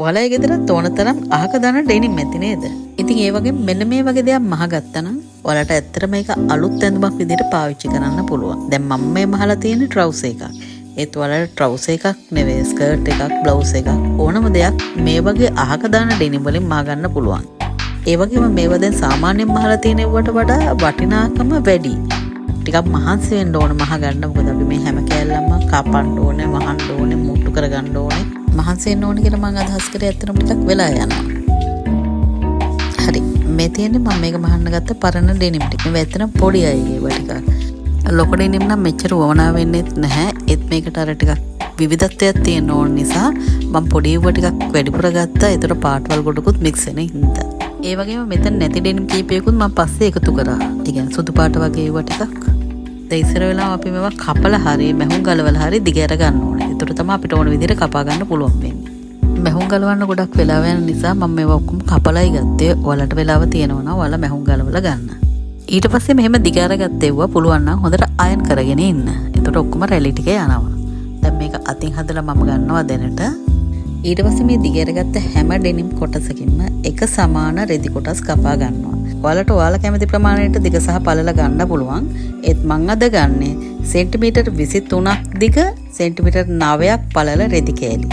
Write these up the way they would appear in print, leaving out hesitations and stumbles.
ඔයාලගේ ගෙදරත් ඕන තරම් අහක දාන ඩෙනිම් ඇති නේද? ඉතින් ඒ වගේ මෙන්න මේ වගේ දෙයක් මහගත්තා නම් ඔයාලට ඇත්තට මේක අලුත් ඇඳුමක් විදිහට පාවිච්චි කරන්න පුළුවන්. දැන් මම මේ මහලා තියෙන ට්‍රවුසර් එකක්. ඒත් ඔයාලට ට්‍රවුසර් එකක් නෙවෙයි ස්කර්ට් එකක් බ්ලවුස් එකක් ඕනම දෙයක් මේ වගේ අහක දාන ඩෙනිම් වලින් මහ ගන්න පුළුවන්. ඒ වගේම මේවා දැන් සාමාන්‍යයෙන් මහලා තියෙන ඒවට වඩා වටිනාකම වැඩි. ටිකක් මහන්සි වෙන්න ඕන මහ ගන්න. මොකද අපි මේ හැම කෑල්ලක්ම කපන්න ඕනේ, වහන්න ඕනේ, මුට්ටු කරගන්න ඕනේ. මහන්සි වෙන්න ඕනේ කියලා මම අදහස් කරේ ඇත්තටම ටිකක් වෙලා යනවා. හරි. මේ තියෙන්නේ මම මේක මහන්න ගත්ත පරණ ඩෙනිම් ටික. මේ ඇත්තටම පොඩි අයගේ ඒවා ටිකක්. ලොකු ඩෙනිම් නම් මෙච්චර වමනා වෙන්නේ නැහැ. ඒත් මේකට අර ටිකක් විවිධත්වයක් තියෙන ඕන නිසා මම පොඩි ඒවා ටිකක් වැඩිපුර ගත්තා. ඒතර පාටවල් ගොඩකුත් මික්ස් වෙන හින්දා. ඒ වගේම මෙතන නැති ඩෙනිම් කීපයකුත් මම පස්සේ එකතු කරා. ඒ කියන්නේ සුදු පාට වගේ ඒවා ටිකක්. දැන් ඉස්සර වෙලාව අපි මේවා කපලා හරි මැහුම් ගලවලා හරි දිගහැර ගන්න ඕනේ. ඒතර තමයි අපිට ඕන විදිහට කපා ගන්න පුළුවන් වෙන්නේ. මැහුම් ගලවන්න ගොඩක් වෙලාව යන නිසා මම මේවා ඔක්කොම කපලායි ගත්තේ. ඔයාලට වෙලාව තියෙනවා නම් ඔයාලා මැහුම් ගලවලා ගන්න. ඊට පස්සේ මෙහෙම දිගහැර ගත්තේවා පුළුවන් නම් හොඳට අයන් කරගෙන ඉන්න. ඒතර ඔක්කොම රැලි ටික යනවා. දැන් මේක අතින් හදලා මම ගන්නවා දැනට. ඊට පස්සේ මේ දිගහැරගත්ත හැම ඩෙනිම් කොටසකින්ම එක සමාන රෙදි කොටස් කපා ගන්නවා. ඔයාලා කැමති ප්‍රමාණයට දිග සහ පළල ගන්න පුළුවන්. ඒත් මං අද ගන්නේ සෙන්ටිමීටර් 23ක් දිග සෙන්ටිමීටර් 9ක් පළල රෙදි කෑලි.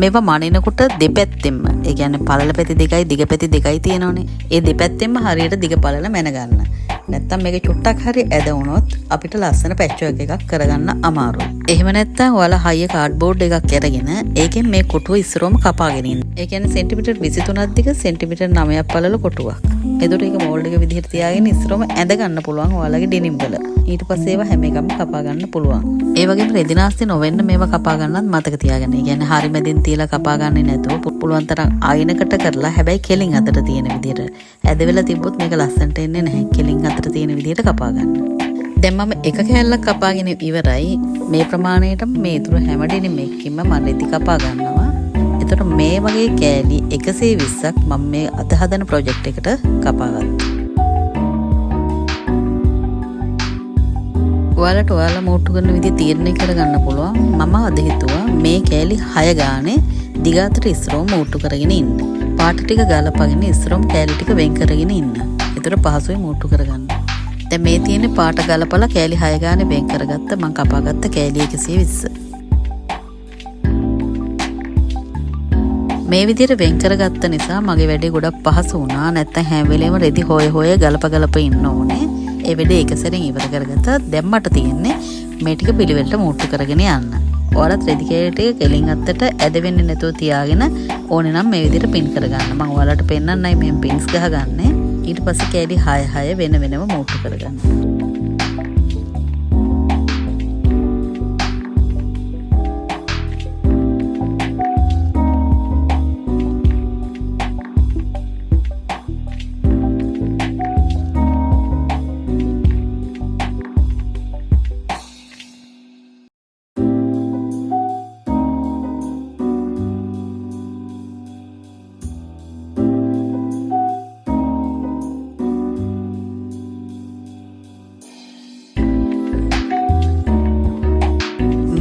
මේවා මනිනකොට දෙපැත්තෙන්ම, ඒ කියන්නේ පළල පැති දෙකයි දිග පැති දෙකයි තියෙනවනේ. ඒ දෙපැත්තෙන්ම හරියට දිග පළල මැන ගන්න. නැත්තම් මේක චුට්ටක් හරි ඇද වුණොත් අපිට ලස්සන පැච්චුවක් එකක් කරගන්න අමාරුයි. එහෙම නැත්තම් ඔයාලා හයිය කාඩ්බෝඩ් එකක් අරගෙන ඒකෙන් මේ කොටුව ඉස්සරවම කපාගෙන ඉන්න. ඒ කියන්නේ සෙන්ටිමීටර් 23ක් දිග සෙන්ටිමීටර් 9ක් පළල කොටුවක්. එතකොට ඒක මෝල්ඩ් එක විදිහට තියාගෙන ඉස්සරවම ඇඳ ගන්න පුළුවන් ඔයාලගේ ඩෙනිම් වල. ඊට පස්සේ ඒවා හැම එකම කපා ගන්න පුළුවන්. ඒ වගේම රෙදි නාස්ති නොවෙන්න මේවා කපා ගන්නත් මතක තියාගන්න. ඒ කියන්නේ හරි මැදින් තියලා කපා ගන්නේ නැතුව පුළුවන් තරම් අයිනකට කරලා හැබැයි කෙලින් අතට තියෙන විදිහට. ඇද වෙලා තිබ්බොත් මේක ලස්සනට එන්නේ නැහැ. කෙලින් අතට තියෙන විදිහට කපා ගන්න. දැන් මම එක කෑල්ලක් කපාගෙන ඉවරයි. මේ ප්‍රමාණයට මේ ඉතුරු හැම ඩෙනිම් එකකින්ම මම රෙදි කපා ගන්නවා. එතකොට මේ වගේ කෑලි 120ක් මම මේ අත හදන ප්‍රොජෙක්ට් එකට කපා ගත්තා. ඔයාලා මෝට්ටු කරන විදිහ තීරණය කරගන්න පුළුවන්. මම අද හිතුවා මේ කෑලි 6 ගානේ දිග අතට ඉස්සරවම මෝට්ටු කරගෙන ඉන්න. පාට ටික ගලපගෙන ඉස්සරවම කෑලි ටික වෙන් කරගෙන ඉන්න. ඒතර පහසුවෙන් මෝට්ටු කරගන්න. දැන් මේ තියෙන්නේ පාට ගලපලා කෑලි 6 ගානේ වෙන් කරගත්ත මම කපාගත්ත කෑලි 120. මේ විදිහට වෙන් කරගත්ත නිසා මගේ වැඩේ ගොඩක් පහසු වුණා. නැත්තම් හැම වෙලේම රෙදි හොය ගලප ඉන්න ඕනේ. ඒ වැඩේ එක සැරෙන් ඉවර කරගත්තා. දැන් මට තියෙන්නේ මේ ටික පිළිවෙලට මූට්ටු කරගෙන යන්න. ඔයාලත් රෙදි කෑලි ටික කෙලින් අත්තට ඇද වෙන්නේ නැතුව තියාගෙන ඕනේ නම් මේ විදිහට පින් කරගන්න. මම ඔයාලට පෙන්නන්නයි මේ පින්ස් ගහගන්නේ. ඊට පස්සේ කෑලි 6 වෙන වෙනම මූට්ටු කරගන්න.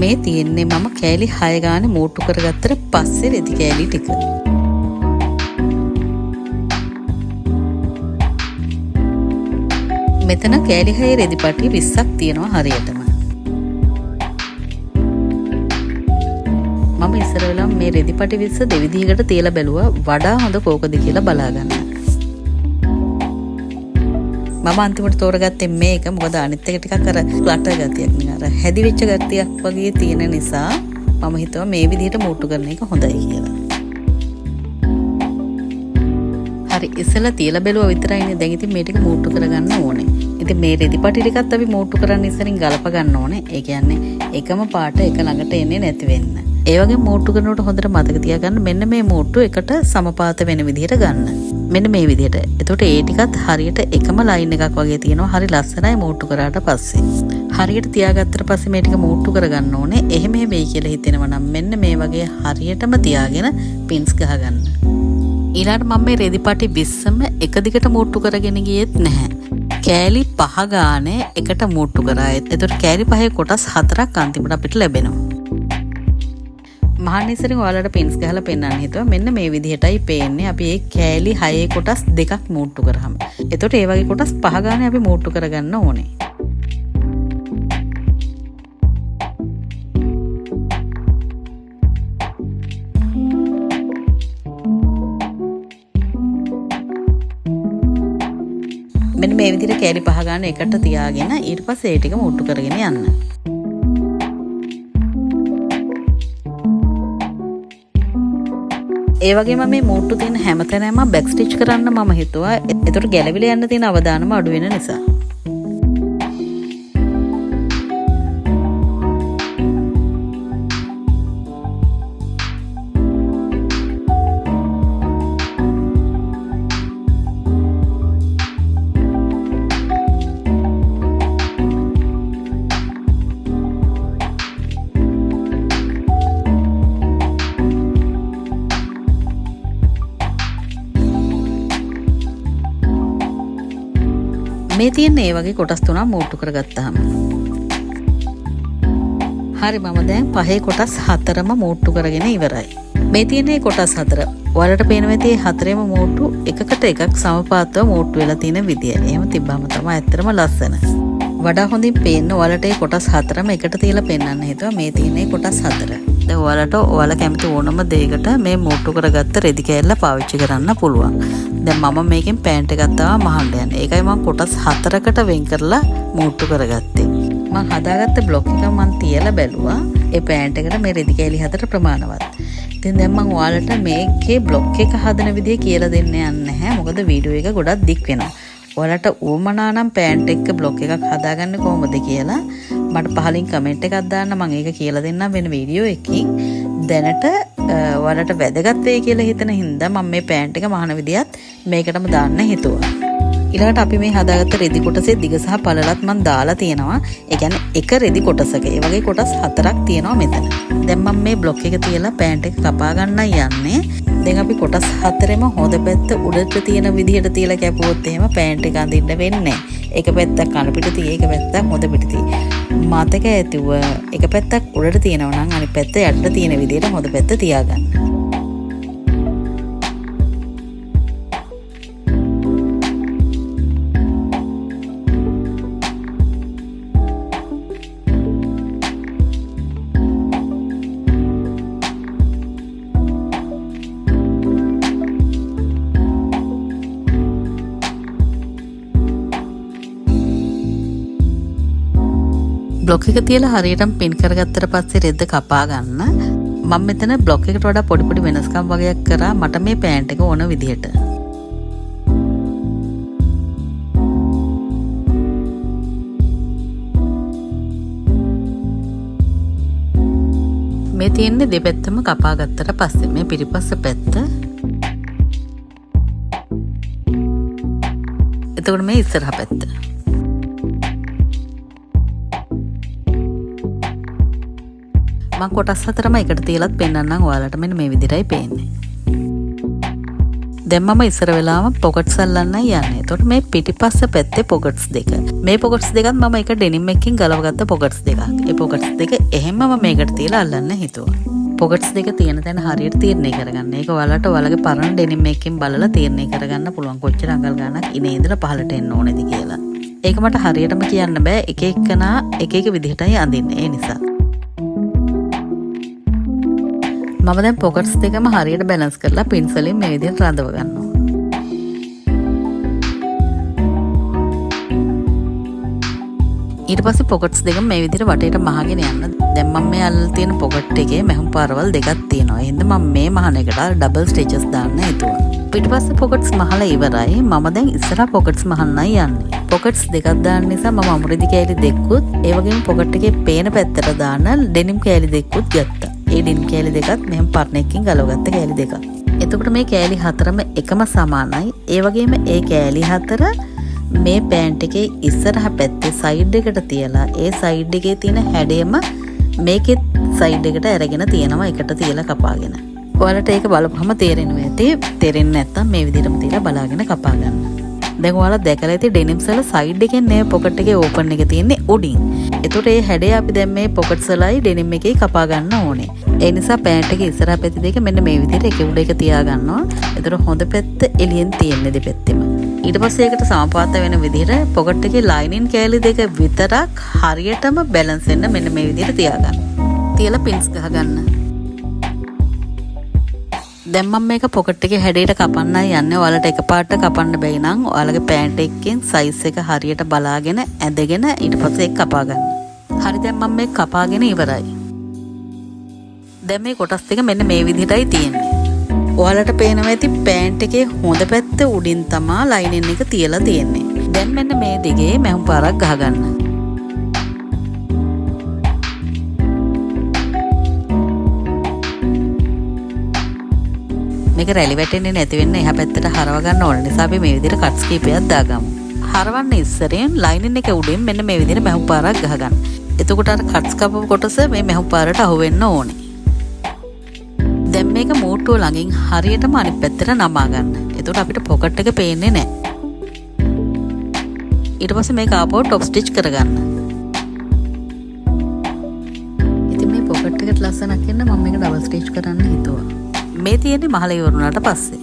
මේ තියෙන්නේ මම කෑලි 6 ගානේ මෝට්ටු කරගත්තට පස්සේ රෙදි කෑලි ටික. මෙතන කෑලි 6 රෙදි පටි 20ක් තියෙනවා හරියටම. මම ඉස්සර වෙලාව මේ රෙදි පටි 20 දෙවිදිහකට තියලා බැලුවා වඩා හොඳ කෝකද කියලා බලා ගන්න. මම අන්තිමට තෝරගත්තේ මේක. මොකද අනිත් එක ටිකක් අර ක්ලටර් ගතියක් නේ. අර හැදි වෙච්ච ගතියක් වගේ තියෙන නිසා මම හිතුවා මේ විදිහට මූට්ටු කරන එක හොඳයි කියලා. හරි ඉස්සෙල්ලා තියලා බැලුවා විතරයිනේ. දැන් ඉතින් මේ ටික මූට්ටු කරගන්න ඕනේ. ඉතින් මේ රෙදි පටි ටිකත් අපි මූට්ටු කරන්න ඉස්සරින් ගලප ගන්න ඕනේ. ඒ කියන්නේ එකම පාට එක ළඟට එන්නේ නැති වෙන්න. ඒ වගේ මූට්ටු කරනකොට හොඳට මතක තියාගන්න මෙන්න මේ මූට්ටු එකට සමපාත වෙන විදිහට ගන්න. මෙන්න මේ විදිහට. එතකොට ඒ ටිකත් හරියට එකම ලයින් එකක් වගේ තියෙනවා. හරි ලස්සනයි මූට්ටු කරාට පස්සේ. හරියට තියාගත්තට පස්සේ මේ ටික මූට්ටු කරගන්න ඕනේ. එහෙම වෙයි කියලා හිතෙනවා නම් මෙන්න මේ වගේ හරියටම තියාගෙන පින්ස් ගහගන්න. ඊළඟට මම මේ රෙදි පටි 20ම එක දිගට මූට්ටු කරගෙන ගියෙත් නැහැ. කෑලි 5 ගානේ එකට මූට්ටු කරා. එතකොට කෑලි 5 කොටස් 4ක් අන්තිමට අපිට ලැබෙනවා. මහන්න ඉස්සරින් ඔයාලට පින්ස් ගහලා පෙන්වන්න හිතුවා. මෙන්න මේ විදිහටයි පේන්නේ. අපි මේ කෑලි 6 කොටස් දෙකක් මූට්ටු කරාම. එතකොට ඒ වගේ කොටස් 5 ගානේ අපි මූට්ටු කරගන්න ඕනේ. මෙන්න මේ විදිහට කෑලි 5 ගන්න එකට තියාගෙන ඊට පස්සේ ඒ ටික මූට්ටු කරගෙන යන්න. ඒ වගේම මේ මූට්ටු තියෙන හැමතැනම බැක් ස්ටිච් කරන්න මම හිතුවා. ඒතකොට ගැලවිලා යන්න තියෙන අවදානම අඩු වෙන නිසා. මේ තියෙන ඒ වගේ කොටස් තුනක් මූට්ටු කරගත්තාම හරි මම දැන් පහේ කොටස් හතරම මූට්ටු කරගෙන ඉවරයි. මේ තියෙන කොටස් හතර ඔයාලට පේනවා ඇති හතරේම මූට්ටු එකකට එකක් සමපාතව මූට්ටු වෙලා තියෙන විදිය. එහෙම තිබ්බම තමයි ඇත්තටම ලස්සන. වඩා හොඳින් පේන්න ඔයාලට මේ කොටස් හතරම එකට තියලා පෙන්වන්න හිතුවා. මේ තියෙන කොටස් හතර. දැන් ඔයාලා කැමති ඕනම දෙයකට මේ මූට්ටු කරගත්ත රෙදි කෑල්ල පාවිච්චි කරන්න පුළුවන්. දැන් මම මේකෙන් පෑන්ට් එකක් තාම මහන්න යන්නේ. ඒකයි මම කොටස් හතරකට වෙන් කරලා මූට්ටු කරගත්තේ. මම හදාගත්ත බ්ලොක් එක මම තියලා බැලුවා. ඒ පෑන්ට් එකට මේ රෙදි කෑලි හතර ප්‍රමාණවත්. ඉතින් දැන් මම ඔයාලට මේකේ බ්ලොක් එක හදන විදිය කියලා දෙන්න යන්නේ නැහැ. මොකද වීඩියෝ එක ගොඩක් දික් වෙනවා. ඔයාලට උවමනා නම් පෑන්ට් එක බ්ලොක් එකක් හදාගන්නේ කොහොමද කියලා මට පහලින් කමෙන්ට් එකක් දාන්න. මම ඒක කියලා දෙන්නම් වෙන වීඩියෝ එකකින්. දැනට ඔයාලට වැදගත් වෙයි කියලා හිතන හින්දා මම මේ පෑන්ට් එක මහන විදියත් මේකටම දාන්න හිතුවා. ඊළඟට අපි මේ හදාගත්ත රෙදි කොටසේ දිග සහ පළලත් මම දාලා තියෙනවා. ඒ කියන්නේ එක රෙදි කොටසක. ඒ වගේ කොටස් හතරක් තියෙනවා මෙතන. දැන් මම මේ බ්ලොක් එක තියලා පෑන්ට් එක කපා ගන්නයි යන්නේ. දැන් අපි කොටස් හතරෙම හොඳ පැත්ත උඩට තියෙන විදිහට තියලා කැපුවොත් එහෙම පෑන්ට් එක අඳින්න වෙන්නේ නැහැ. එක පැත්තක් කන පිට තියේ, එක පැත්තක් හොඳ පිට තියේ. මතක ඇතිව එක පැත්තක් උඩට තියෙනවා නම් අනිත් පැත්ත යට තියෙන විදිහට හොඳ පැත්ත තියාගන්න. බ්ලොක් එක තියලා හරියටම පින් කරගත්තට පස්සේ රෙද්ද කපා ගන්න. මම මෙතන බ්ලොක් එකට වඩා පොඩි පොඩි වෙනස්කම් වගේක් කරා මට මේ පෑන්ට් එක ඕන විදිහට. මේ තියෙන්නේ දෙපැත්තම කපා ගත්තට පස්සේ මේ පිටිපස්ස පැත්ත. එතකොට මේ ඉස්සරහ පැත්ත. මම කොටස් හතරම එකට තියලත් පෙන්නන්නම් ඔයාලට. මෙන්න මේ විදිහටයි පේන්නේ. දැන් මම ඉස්සර වෙලාවම පොකට්ස් අල්ලන්නයි යන්නේ. එතකොට මේ පිටිපස්ස පැත්තේ පොකට්ස් දෙක. මේ පොකට්ස් දෙකත් මම එක ඩෙනිම් එකකින් ගලවගත්ත පොකට්ස් දෙකක්. ඒ පොකට්ස් දෙක එහෙම්ම මම මේකට තියලා අල්ලන්න හිතුවා. පොකට්ස් දෙක තියෙන තැන හරියට තීරණය කරගන්න. ඒක ඔයාලට ඔයාලගේ පරණ ඩෙනිම් එකකින් බලලා තීරණය කරගන්න පුළුවන්. කොච්චර අඟල් ගානක් ඉනේ ඉඳලා පහළට එන්න ඕනේද කියලා. ඒක මට හරියටම කියන්න බෑ. එක එකනා එක එක විදිහටයි අඳින්නේ. ඒ නිසා මම දැන් පොකට්ස් දෙකම හරියට බැලන්ස් කරලා පින්ස් වලින් මේ විදිහට රඳව ගන්නවා. ඊට පස්සේ පොකට්ස් දෙකම මේ විදිහට වටේට මහගෙන යන්න. දැන් මම මේ අල්ලලා තියෙන පොකට් එකේ මැහුම් පාරවල් දෙකක් තියෙනවා. එහෙනම් මම මේ මහන එකට ඩබල් ස්ටිචස් දාන්න හිතුවා. ඊට පස්සේ පොකට්ස් මහලා ඉවරයි. මම දැන් ඉස්සරහ පොකට්ස් මහන්නයි යන්නේ. පොකට්ස් දෙකක් දාන්න නිසා මම අමුරෙදි කෑලි දෙකකුත් ඒ වගේම පොකට් එකේ පේන පැත්තට දාන ඩෙනිම් කෑලි දෙකකුත් ගත්තා. ඒ ඩෙනිම් කෑලි දෙකත් මෙහෙම පර්ණ එකකින් ගලවගත්ත කෑලි දෙකක්. එතකොට මේ කෑලි හතරම එකම සමානයි. ඒ වගේම ඒ කෑලි හතර මේ පෑන්ට් එකේ ඉස්සරහ පැත්තේ සයිඩ් එකට තියලා ඒ සයිඩ් එකේ තියෙන හැඩයම මේකේ සයිඩ් එකට අරගෙන තියෙනවා එකට තියලා කපාගෙන. ඔයාලට ඒක බලපුවම තේරෙනවා ඇති. තේරෙන්නේ නැත්නම් මේ විදිහටම තියලා බලාගෙන කපා ගන්න. දැන් ඔයාලා දැකලා ඇති ඩෙනිම්ස් වල සයිඩ් එකෙන් නේ පොකට් එකේ ඕපන් එක තියෙන්නේ උඩින්. එතකොට මේ හැඩය අපි දැන් මේ පොකට්ස් වලයි ඩෙනිම් එකේ කපා ගන්න ඕනේ. ඒ නිසා පෑන්ට් එකේ ඉස්සරහ පැති දෙක මෙන්න මේ විදිහට එක උඩ එක තියා ගන්නවා. එතකොට හොඳ පැත්ත එළියෙන් තියෙන්නේ දෙපැත්තෙම. ඊට පස්සේ ඒකට සමපාත වෙන විදිහට පොකට් එකේ ලයිනින් කෑලි දෙක විතරක් හරියටම බැලන්ස් වෙන්න මෙන්න මේ විදිහට තියාගන්න. තියලා පින්ස් ගහගන්න. දැන් මම මේක පොකට් එකේ හැඩයට කපන්නයි යන්නේ. ඔයාලට එකපාරට කපන්න බැයි නම් ඔයාලගේ පෑන්ට් එකකින් සයිස් එක හරියට බලාගෙන ඇදගෙන ඊට පස්සේ ඒක කපා ගන්න. හරි දැන් මම මේක කපාගෙන ඉවරයි. දැන් මේ කොටස් දෙක මෙන්න මේ විදිහටයි තියෙන්නේ. ඔයාලට පේනවා ඇති පෑන්ට් එකේ හොඳ පැත්ත උඩින් තමා ලයිනින් එක තියලා තියෙන්නේ. දැන් මෙන්න මේ දෙකේ මැහුම් පාරක් ගහගන්න. මේක රැලි වැටෙන්නේ නැති වෙන්න එහා පැත්තට හරව ගන්න ඕන නිසා අපි මේ විදිහට කට්ස් කීපයක් දාගමු. හරවන්න ඉස්සරෙන් ලයිනින් එක උඩින් මෙන්න මේ විදිහට මැහුම් පාරක් ගහගන්න. එතකොට අර කට්ස් කපපු කොටස මේ මැහුම් පාරට අහු වෙන්න ඕනේ. දැන් මේක මූට්ටුව ළඟින් හරියටම අනිත් පැත්තට නමා ගන්න. එතකොට අපිට පොකට් එක පේන්නේ නැහැ. ඊට පස්සේ මේක ආපහු টොප් ස්ටිච් කරගන්න. ඉතින් මේ පොකට් එකට ලස්සනක් එන්න මම මේක ඩබල් ස්ටිච් කරන්න හිතුවා. මේ තියෙන්නේ මහල ඉවරුණාට පස්සේ.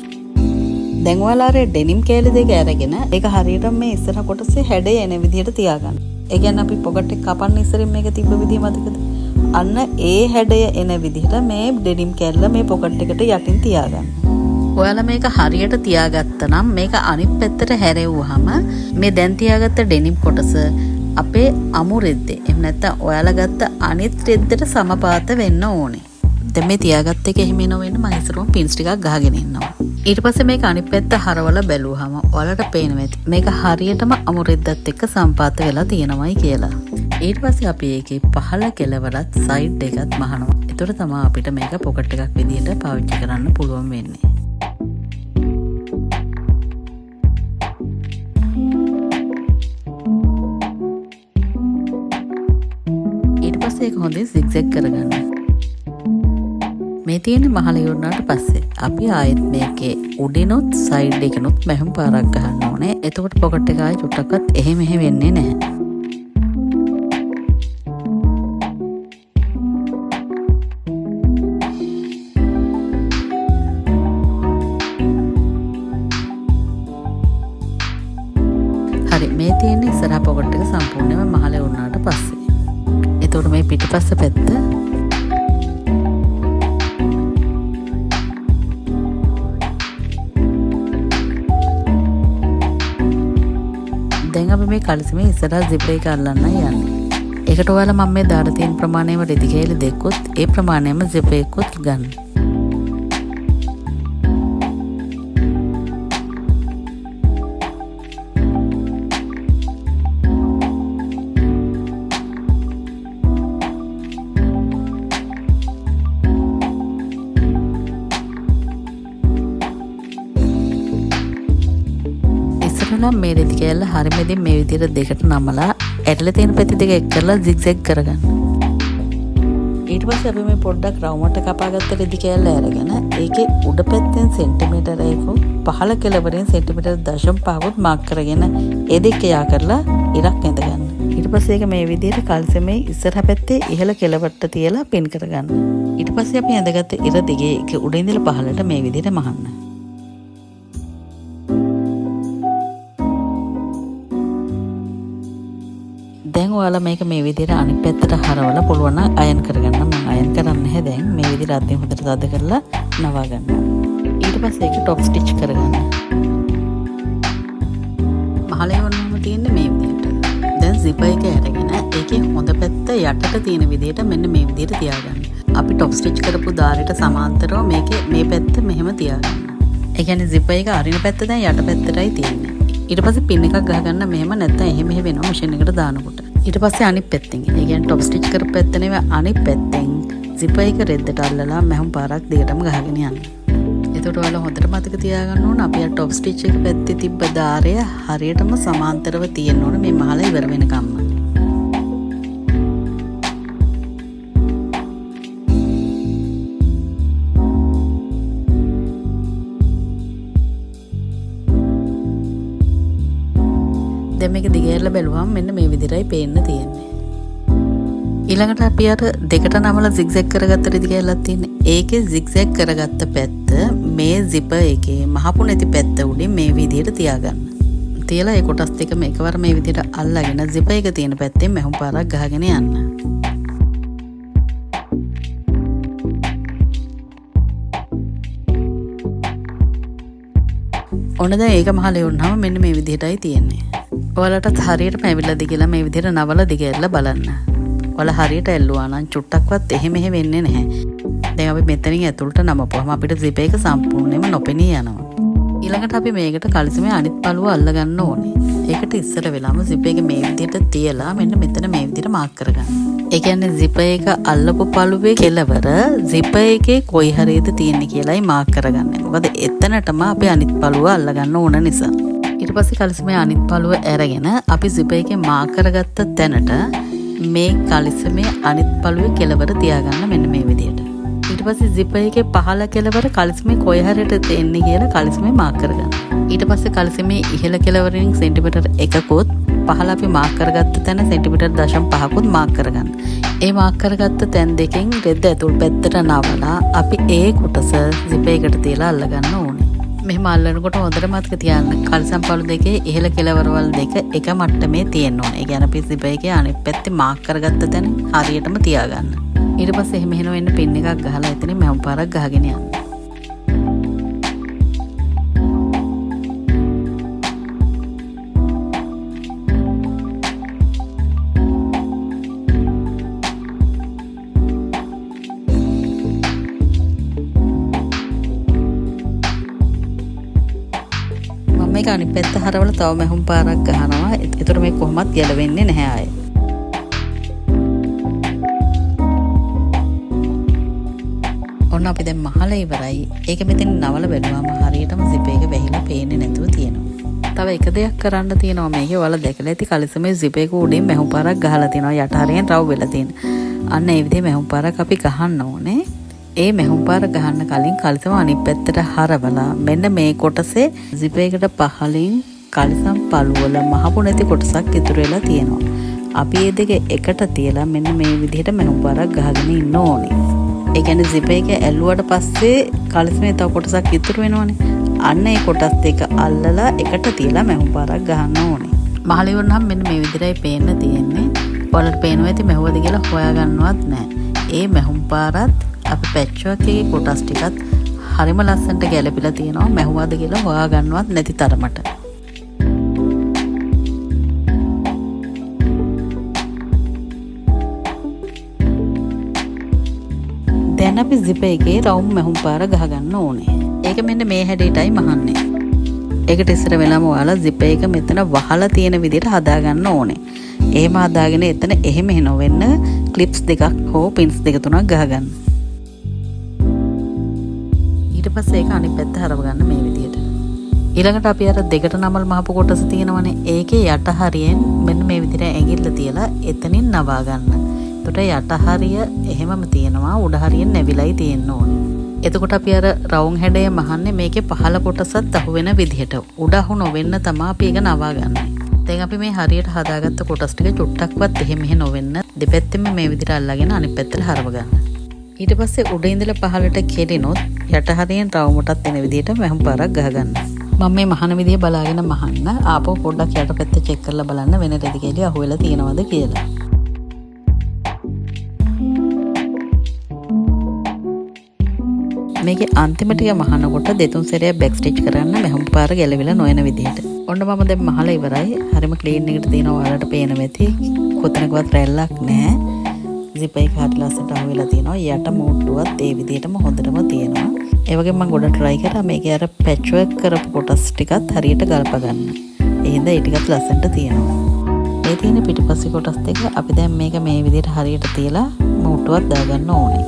දැන් ඔයාලා අර ඩෙනිම් කෑලි දෙක අරගෙන ඒක හරියට මේ ඉස්සරහ කොටසේ හැඩය එන විදිහට තියාගන්න. ඒ කියන්නේ අපි පොකට් එක කපන්න ඉස්සරින් මේක තිබ්බ විදිහ මතකද? අන්න ඒ හැඩය එන විදිහට මේ ඩෙනිම් කෑල්ල මේ පොකට් එකට යටින් තියාගන්න. ඔයාලා මේක හරියට තියාගත්තා නම් මේක අනිත් පැත්තට හැරෙව්වහම මේ දැන් තියාගත්ත ඩෙනිම් කොටස අපේ අමු රෙද්දේ එහෙම නැත්නම් ඔයාලා ගත්ත අනිත් රෙද්දට සමපාත වෙන්න ඕනේ. දැන් මේ තියාගත්ත එක එහෙම එනවෙන්න මම ඉස්සරහම පින්ස් ටිකක් ගහගෙන ඉන්නවා. ඊට පස්සේ මේක අනිත් පැත්ත හරවලා බැලුවාම ඔයාලට පේනවා ඇති මේක හරියටම අමු රෙද්දත් එක්ක සම්පාත වෙලා තියෙනවයි කියලා. ඊට පස්සේ අපි ඒකේ පහළ කෙළවරත් සයිඩ් එකත් මහනවා. ඒතර තමයි අපිට මේක පොකට් එකක් විදිහට පාවිච්චි කරන්න පුළුවන් වෙන්නේ. ඊට පස්සේ ඒක හොඳින් zigzag කරගන්න. මේ තියෙන මහල ඉවරනාට පස්සේ අපි ආයෙත් මේකේ උඩිනුත් සයිඩ් එකනුත් මැහුම් පාරක් ගහන්න ඕනේ. එතකොට පොකට් එක ආයෙ චුට්ටක්වත් එහෙම වෙන්නේ නැහැ. හරි මේ තියෙන ඉස්සරහ පොකට් එක සම්පූර්ණයෙන්ම මහල ඉවරනාට පස්සේ. එතකොට මේ පිටිපස්ස පැත්ත දැන් අපි මේ කලිසමේ ඉස්සරහ zip එක අල්ලන්න යන්නේ. ඒකට ඔයාලා මම මේ දාලා තියෙන ප්‍රමාණයම රෙදි කෑලි දෙකකුත් ඒ ප්‍රමාණයම zip එකකුත් ගන්න. මේ රෙදි කෑල්ල හරියටම මේ විදිහට දෙකට නමලා ඇටලා තියෙන පැති දෙක එක් කරලා zigzag කරගන්න. ඊට පස්සේ අපි මේ පොඩ්ඩක් රවුමට කපාගත්ත රෙදි කෑල්ල අරගෙන ඒකේ උඩ පැත්තෙන් සෙන්ටිමීටර එකක් පහළ කෙළවරෙන් සෙන්ටිමීටර 0.5ක් මාක් කරගෙන ඒ දෙක යා කරලා ඉරක් ඇඳගන්න. ඊට පස්සේ ඒක මේ විදිහට කල්සමේ ඉස්සරහ පැත්තේ ඉහළ කෙළවරට තියලා පින් කරගන්න. ඊට පස්සේ අපි ඇඳගත්ත ඉර දිගේ ඒක උඩ ඉඳලා පහළට මේ විදිහට මහන්න. දැන් ඔයාලා මේක මේ විදිහට අනිත් පැත්තට හරවලා පුළුවන් නම් අයන් කරගන්න. මම අයන් කරන්නේ නැහැ දැන්. මේ විදිහට අතින් හොඳට තද කරලා නවා ගන්න. ඊට පස්සේ ඒක টොප් ස්ටිච් කරගන්න. මහලේ වුණාම තියෙන්නේ මේ විදිහට. දැන් zip එක අරගෙන ඒකේ හොඳ පැත්ත යටට තියෙන විදිහට මෙන්න මේ විදිහට තියාගන්න. අපි টොප් ස්ටිච් කරපු දාරයට සමාන්තරව මේකේ මේ පැත්ත මෙහෙම තියාගන්න. ඒ කියන්නේ zip එක අරින පැත්ත දැන් යට පැත්තටයි තියෙන්නේ. ඊට පස්සේ පින් එකක් ගහගන්න මෙහෙම නැත්නම් එහෙම වෙනවා මැෂින් එකට දානකොට. ඊට පස්සේ අනිත් පැත්තෙන් ඒ කියන්නේ টොප් ස්ටිච් කරපු පැත්ත නෙවෙයි අනිත් පැත්තෙන් zip එක රෙද්දට අල්ලලා මැහුම් පාරක් දිගටම ගහගෙන යන්න. එතකොට ඔයාලා හොඳට මතක තියාගන්න ඕන අපි අර টොප් ස්ටිච් එක පැත්තේ තිබ්බ දාරය හරියටම සමාන්තරව තියෙන්න ඕන මේ මහල ඉවර වෙනකම්ම. දැන් මේක දිගහැරලා බැලුවම මෙන්න මේ විදිහටයි පේන්න තියෙන්නේ. ඊළඟට අපි අර දෙකට නමලා zigzag කරගත්ත රිදි කැල්ලක් තියෙන්නේ. ඒකේ zigzag කරගත්ත පැත්ත මේ zipper එකේ මහපු නැති පැත්ත උඩින් මේ විදිහට තියාගන්න. තියලා ඒ කොටස් දෙකම එකවර මේ විදිහට අල්ලගෙන zipper එක තියෙන පැත්තෙන් මැහුම් පාරක් ගහගෙන යන්න. ඔන්න දැන් ඒක මහල යොන්නාම මෙන්න මේ විදිහටයි තියෙන්නේ. ඔයාලටත් හරියටම ඇවිල්ලාද කියලා මේ විදිහට නවලා දිගහැරලා බලන්න. ඔයාලා හරියට ඇල්ලුවා නම් චුට්ටක්වත් එහෙම වෙන්නේ නැහැ. දැන් අපි මෙතනින් ඇතුළට නමපුවම අපිට zip එක සම්පූර්ණයෙන්ම නොපෙනී යනවා. ඊළඟට අපි මේකට කලිසමේ අනිත් පළුව අල්ල ගන්න ඕනේ. ඒකට ඉස්සර වෙලාම zip එක මේ විදිහට තියලා මෙන්න මෙතන මේ විදිහට මාක් කරගන්න. ඒ කියන්නේ zip එක අල්ලපු පළුවේ කෙලවර zip එකේ කොයි හරියද තියෙන්නේ කියලායි මාක් කරගන්නේ. මොකද එතනටම අපි අනිත් පළුව අල්ල ගන්න ඕන නිසා. ඊට පස්සේ කලිසමේ අනිත් පළුව අරගෙන අපි zip එකේ මාක් කරගත්ත තැනට මේ කලිසමේ අනිත් පළුවේ කෙලවර තියාගන්න මෙන්න මේ විදිහට. ඊට පස්සේ zip එකේ පහළ කෙලවර කලිසමේ කොයි හරියට තියෙන්නේ කියලා කලිසමේ මාක් කරගන්න. ඊට පස්සේ කලිසමේ ඉහළ කෙලවරින් සෙන්ටිමීටර් 1කුත් පහළ අපි මාක් කරගත්ත තැන සෙන්ටිමීටර් 0.5කුත් මාක් කරගන්න. ඒ මාක් කරගත්ත තැන් දෙකෙන් රෙද්ද ඇතුල් පැත්තට නවලා අපි ඒ කොටස zip එකකට තියලා අල්ල ගන්න ඕනේ. මෙහෙම අල්ලනකොට හොඳට මතක තියාගන්න කලිසම් පළු දෙකේ ඉහළ කෙලවරවල් දෙක එක මට්ටමේ තියෙන්න ඕනේ. ඒ කියන්නේ අපි zip එකේ අනිත් පැත්තේ මාක් කරගත්ත තැන හරියටම තියාගන්න. ඊට පස්සේ එහෙම වෙන පින් එකක් ගහලා එතනින් මැහුම් පාරක් ගහගෙන යන්න. මේක අනිත් පැත්ත හරවලා තව මැහුම් පාරක් ගහනවා. ඒතර මේ කොහොමත් ගැලවෙන්නේ නැහැ ආයේ. ඔන්න අපි දැන් මහලා ඉවරයි. ඒක මෙතන නවල බැලුවාම හරියටම zip එක වැහිලා පේන්නේ නැතුව තියෙනවා. තව එක දෙයක් කරන්න තියෙනවා මේකේ. ඔයාලා දැකලා ඇති කලිසමේ zip එක උඩින් මැහුම් පාරක් ගහලා තියෙනවා. යට හරියෙන් රව් වෙලා තියෙන. අන්න ඒ විදිහේ මැහුම් පාරක් අපි ගහන්න ඕනේ. ඒ මැහුම් පාර ගහන්න කලින් කලිසම අනිත් පැත්තට හරවලා මෙන්න මේ කොටසේ zip එකට පහලින් කලිසම් පළුවල මහපු නැති කොටසක් ඉතුරු වෙලා තියෙනවා. අපි මේ දෙක එකට තියලා මෙන්න මේ විදිහට මැහුම් පාරක් ගහගෙන ඉන්න ඕනේ. ඒ කියන්නේ zip එක ඇල්ලුවට පස්සේ කලිසමේ තව කොටසක් ඉතුරු වෙනවනේ. අන්න ඒ කොටස් දෙක අල්ලලා එකට තියලා මැහුම් පාරක් ගහන්න ඕනේ. මහල ඉවරනම් මෙන්න මේ විදිහටයි පේන්න තියෙන්නේ. ඔයාලට පේනවා ඇති මැහුවද කියලා හොයාගන්නවත් නැහැ. ඒ මැහුම් පාරත් අපි පැච්චුවක් එකේ කොටස් ටිකත් හරිම ලස්සනට ගැලපිලා තියෙනවා. මැහුවද කියලා හොයාගන්නවත් නැති තරමට. දැන් අපි zip එකේ රවුම් මැහුම් පාර ගහගන්න ඕනේ. ඒක මෙන්න මේ හැඩයටයි මහන්නේ. ඒකට ඉස්සර වෙලාම ඔයාලා zip එක මෙතන වහලා තියෙන විදිහට හදාගන්න ඕනේ. එහෙම හදාගෙන එතන එහෙම වෙන්න ක්ලිප්ස් දෙකක් හෝ පින්ස් දෙක තුනක් ගහගන්න. ඊට පස්සේ ඒක අනිත් පැත්ත හරව ගන්න මේ විදිහට. ඊළඟට අපි අර දෙකට නමල් මහපු කොටස තියෙනවනේ. ඒකේ යට හරියෙන් මෙන්න මේ විදිහට ඇඟිල්ල තියලා එතනින් නවා ගන්න. එතකොට යට හරිය එහෙමම තියෙනවා. උඩ හරියෙන් නැවිලයි තියෙන්න ඕනේ. එතකොට අපි අර රවුම් හැඩය මහන්නේ මේකේ පහළ කොටසත් අහු වෙන විදිහට. උඩ අහු නොවෙන්න තමයි අපි ඒක නවා ගන්න. දැන් අපි මේ හරියට හදාගත්ත කොටස් ටික චුට්ටක්වත් එහෙම නොවෙන්න දෙපැත්තෙම මේ විදිහට අල්ලගෙන අනිත් පැත්තට හරව ගන්න. ඊට පස්සේ උඩ ඉඳලා පහළට කෙලිනොත් යට හරියෙන් රවුමටත් එන විදිහට මැහුම් පාරක් ගහගන්න. මම මේ මහන විදිහ බලාගෙන මහන්න ආපහු පොඩ්ඩක් යට පැත්ත චෙක් කරලා බලන්න වෙන රෙදි කෙලි අහු වෙලා තියෙනවද කියලා. මේකේ අන්තිම ටික මහනකොට දෙතුන් සැරයක් බෑක් ස්ටිච් කරන්න මැහුම් පාර ගැලවිලා නොයන විදිහට. ඔන්න මම දැන් මහලා ඉවරයි. හරිම ක්ලීන් එකට තියෙනවා. ඔයාලට පේන වෙති කොතනකවත් රැල්ලක් නැහැ. zip එක හරිය ලස්සනට අහු වෙලා තියෙනවා. යට මෝට්ටුවත් ඒ විදිහටම හොඳටම තියෙනවා. ඒ වගේම මම ගොඩක් try කරා මේකේ අර patch work කරපු කොටස් ටිකත් හරියට ගල්ප ගන්න. එහෙනම් ඒ ටිකත් ලස්සනට තියෙනවා. මේ තියෙන පිටිපස්සේ කොටස් දෙක අපි දැන් මේක මේ විදිහට හරියට තියලා මෝට්ටුවක් දාගන්න ඕනේ.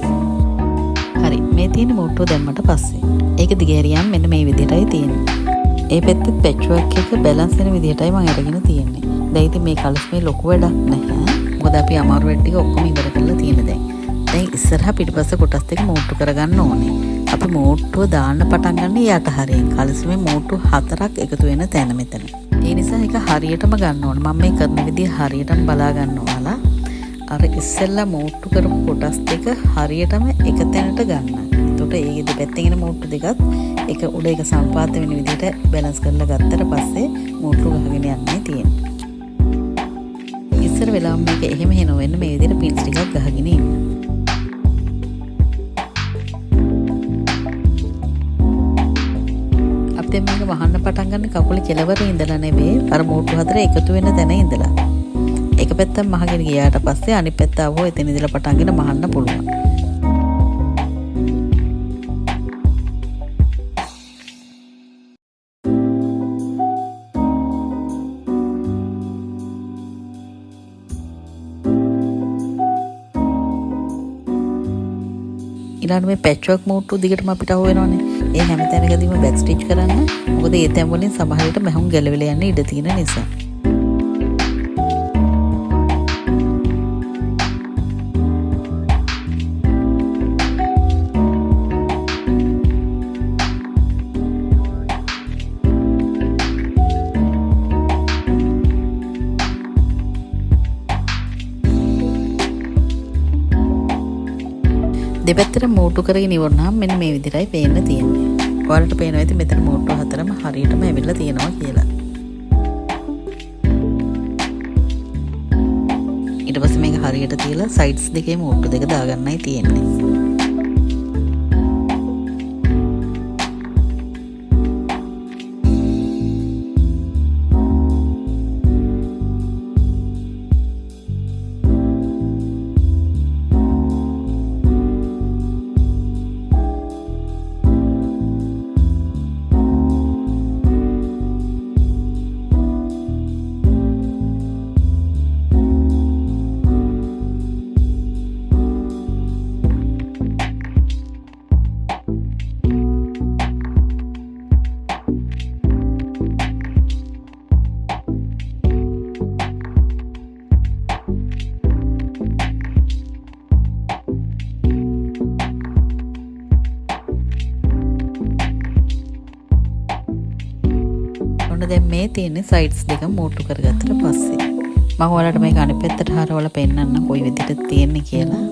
හරි මේ තියෙන මෝට්ටුව දැම්මට පස්සේ ඒක දිගහැරියම් මෙන්න මේ විදිහටයි තියෙන්නේ. ඒ පැත්තේ patch work එක බැලන්ස් වෙන විදිහටයි මම අරගෙන තියෙන්නේ. දැන් ඉතින් මේ කලස් මේ ලොකු වැඩක් නැහැ. මොකද අපි අමාරු වැඩ ටික ඔක්කොම ඉවර කරලා තියෙන දැන්. දැන් ඉස්සරහා පිටිපස්ස කොටස් දෙක මෝට්ටු කරගන්න ඕනේ. අපි මෝට්ටුව දාන්න පටන් ගන්න යට හරියෙන් කලස් මේ මෝට්ටු 4ක් එකතු වෙන තැන මෙතන. ඒ නිසා ඒක හරියටම ගන්න ඕන. මම මේ කරන විදිහ හරියටම බලා ගන්න ඕනලා. අර ඉස්සෙල්ලා මෝට්ටු කරපු කොටස් දෙක හරියටම එක තැනට ගන්න. එතකොට ඒ දෙපැත්තෙන් එන මෝට්ටු දෙකත් එක උඩ එක සම්පාත වෙන විදිහට බැලන්ස් කරලා ගත්තට පස්සේ මෝට්ටු ගහගෙන යන්නේ තියෙන්නේ. ඉස්සර වෙලාවම මේක එහෙම වෙනවෙන්න මේ විදිහට පින්ස් ටිකක් ගහගෙන ඉන්න. අපිට මේක වහන්න පටන් ගන්න කකුලේ කෙළවරේ ඉඳලා නෙවෙයි අර මෝට්ටු හතර එකතු වෙන තැන ඉඳලා. එක පැත්තක් මහගෙන ගියාට පස්සේ අනිත් පැත්ත ආවෝ එතන ඉඳලා පටන්ගෙන මහන්න පුළුවන්. ඊළඟට මේ පැච් වර්ක් මෝට්ටු දිගටම අපිට අහු වෙනවනේ. ඒ හැම තැනකදීම බෑක් ස්ටිච් කරන්න. මොකද ඒ තැන් වලින් සමහර විට මැහුම් ගැලවිලා යන්න ඉඩ තියෙන නිසා. දෙපැත්තට මෝට්ටු කරගෙන ඉවරනහම මෙන්න මේ විදිහටයි පේන්න තියෙන්නේ. ඔයාලට පේනවා ඇති මෙතන මෝට්ටු හතරම හරියටම ඇවිල්ලා තියෙනවා කියලා. ඊට පස්සේ මේක හරියට තියලා සයිඩ්ස් දෙකේ මෝට්ටු දෙක දාගන්නයි තියෙන්නේ. දැන් මේ තියෙන්නේ සයිඩ්ස් දෙක මෝට්ටු කරගත්තට පස්සේ මම ඔයාලට මේක අනිත් පැත්තට හරවලා පෙන්නන්න කොයි විදිහට තියෙන්නේ කියලා.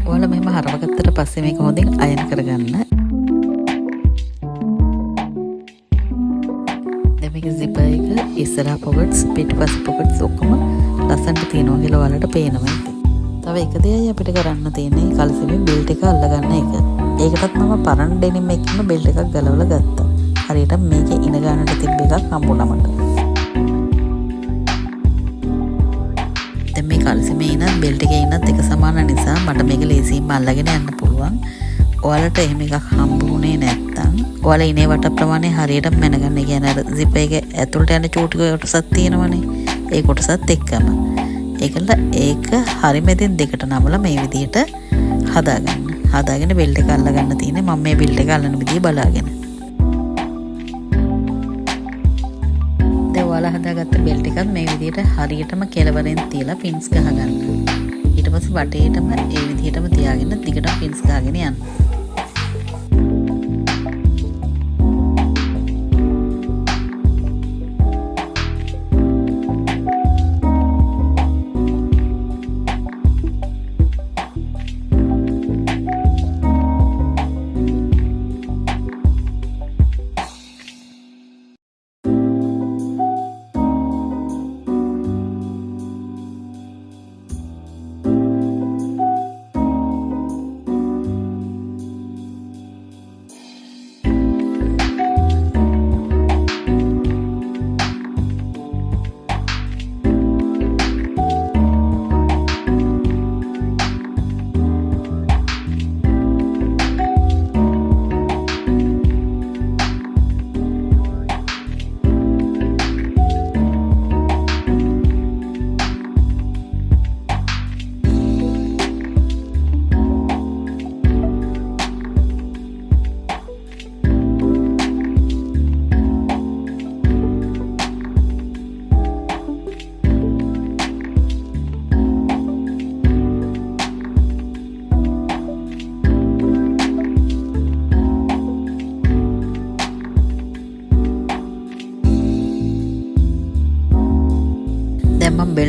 ඔයාලා මෙහෙම හරවගත්තට පස්සේ මේක හොඳින් අයන් කරගන්න. දැන් මේක zipper එක ඉස්සරහා pockets පිටපස්ස pockets ඔක්කොම ලස්සනට තියෙනවා කියලා ඔයාලට පේනවා ඉතින්. තව එක දෙයයි අපිට කරන්න තියෙන්නේ කල්සිමෙන් බෙල්ට් එක අල්ලගන්න එක. ඒකටත් මම පරණ ඩෙනිම් එකකින් බෙල්ට් එකක් ගලවලා ගත්තා. හරියට මේකේ ඉන ගන්නට තිබ්බ එකක් හම්බුණා මට. දැන් මේ කල්සිමේ ඉනත් බෙල්ට් එකේ ඉනත් එක සමාන නිසා මට මේක ලේසියෙන්ම අල්ලගෙන යන්න පුළුවන්. ඔයාලට එහෙම එකක් හම්බුනේ නැත්තම් ඔයාලා ඉනේ වට ප්‍රමාණය හරියටම මැනගන්න. ඒ කියන්නේ අර zip එකේ ඇතුළට යන චූටි කොටසක් තියෙනවනේ. ඒ කොටසත් එක්කම ඒකල ඒක හරි මැදින් දෙකට නමලා මේ විදිහට හදාගන්න. හදාගෙන බෙල්ට් එක අල්ලගන්න තියෙන්නේ. මම මේ බෙල්ට් එක අල්ලන විදිහ බලාගෙන. දැන් ඔයාලා හදාගත්ත බෙල්ට් එකත් මේ විදිහට හරියටම කෙලවරෙන් තියලා පින්ස් ගහගන්න. ඊට පස්සේ වටේටම ඒ විදිහටම තියාගෙන දිගටම පින්ස් ගහගෙන යන්න.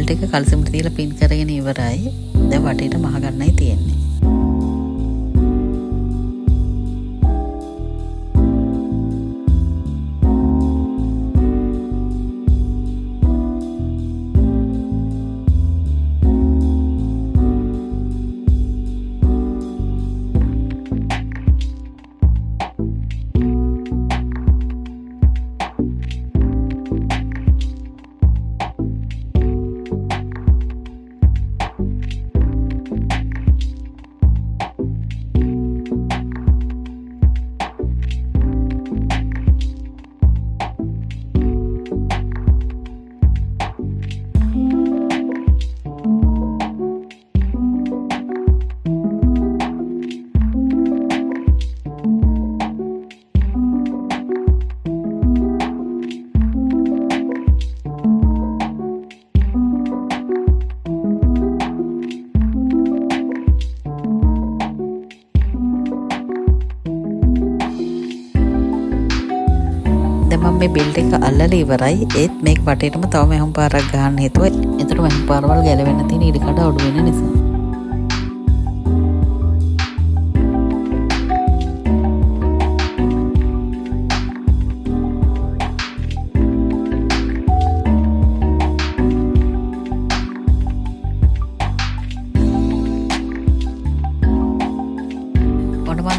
බෙල්ට් එක කල්සිමට තියලා පින් කරගෙන ඉවරයි. දැන් වටේට මහ ගන්නයි තියෙන්නේ. මම මේ බෙල්ට් එක අල්ලලා ඉවරයි. ඒත් මේක වටේටම තව මෙහුම් පාරක් ගන්න හේතුව එතන මෙහුම් පාරවල් ගැලවෙන්න තියෙන ඉඩකඩ අඩු වෙන නිසා.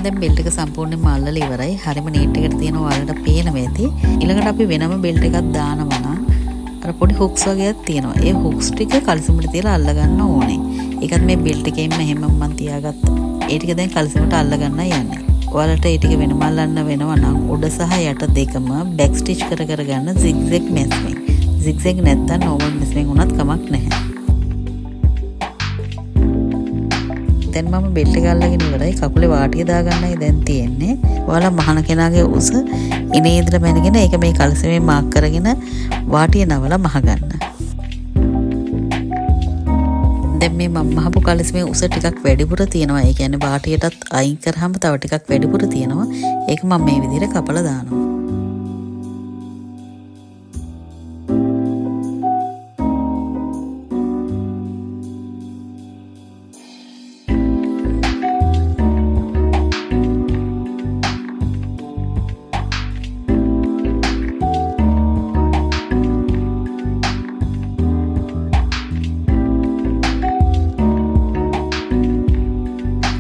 දැන් බෙල්ට් එක සම්පූර්ණයෙන්ම අල්ලලා ඉවරයි. හරිම නීට් එකට තියෙනවා ඔයාලට පේනවා ඇති. ඊළඟට අපි වෙනම බෙල්ට් එකක් දානවා නම් අර පොඩි හුක්ස් වගේක් තියෙනවා. ඒ හුක්ස් ටික කල්සිමට තියලා අල්ල ගන්න ඕනේ. ඒකත් මේ බෙල්ට් එකෙන්ම එහෙම මම තියාගත්තා. ඒ ටික දැන් කල්සිමට අල්ල ගන්න යන්නේ. ඔයාලට ඒ ටික වෙනම අල්ලන්න වෙනවා නම් උඩ සහ යට දෙකම බැක් ස්ටිච් කර ගන්න zigzag මෙස්මින්. zigzag නැත්තම් normal මෙස්මින් උනත් කමක් නැහැ. දැන් මම බෙල්ට් එක අල්ලගෙන ඉවරයි. කකුලේ වාටිය දාගන්නයි දැන් තියෙන්නේ. ඔයාලා මහන කෙනාගේ උස ඉනේ ඉදලා මැනගෙන ඒක මේ කල්සමේ මාක් කරගෙන වාටිය නවලා මහ ගන්න. දැන් මේ මම මහපු කල්සමේ උස ටිකක් වැඩිපුර තියෙනවා. ඒ කියන්නේ වාටියටත් අයින් කරාම තව ටිකක් වැඩිපුර තියෙනවා. ඒක මම මේ විදිහට කපලා දානවා.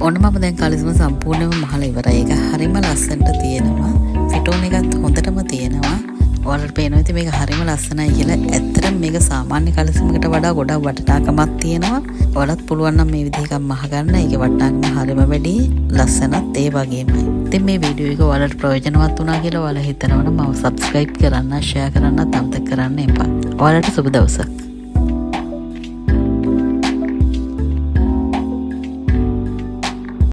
ඔන්න මම දැන් කලිසම සම්පූර්ණයෙන්ම මහලා ඉවරයි. ඒක හරිම ලස්සනට තියෙනවා. ෆිටෝන් එකත් හොඳටම තියෙනවා. ඔයාලට පේනවා ඉතින් මේක හරිම ලස්සනයි කියලා. ඇත්තටම මේක සාමාන්‍ය කලිසමකට වඩා ගොඩක් වටිනාකමක් තියෙනවා. ඔයාලත් පුළුවන් නම් මේ විදිහට මහ ගන්න. ඒකේ වටිනාකම හරිම වැඩි. ලස්සනත් ඒ වගේමයි. ඉතින් මේ වීඩියෝ එක ඔයාලට ප්‍රයෝජනවත් වුණා කියලා ඔයාලා හිතනවා නම් මම subscribe කරන්න, share කරන්නත් අමතක කරන්න එපා. ඔයාලට සුබ දවසක්.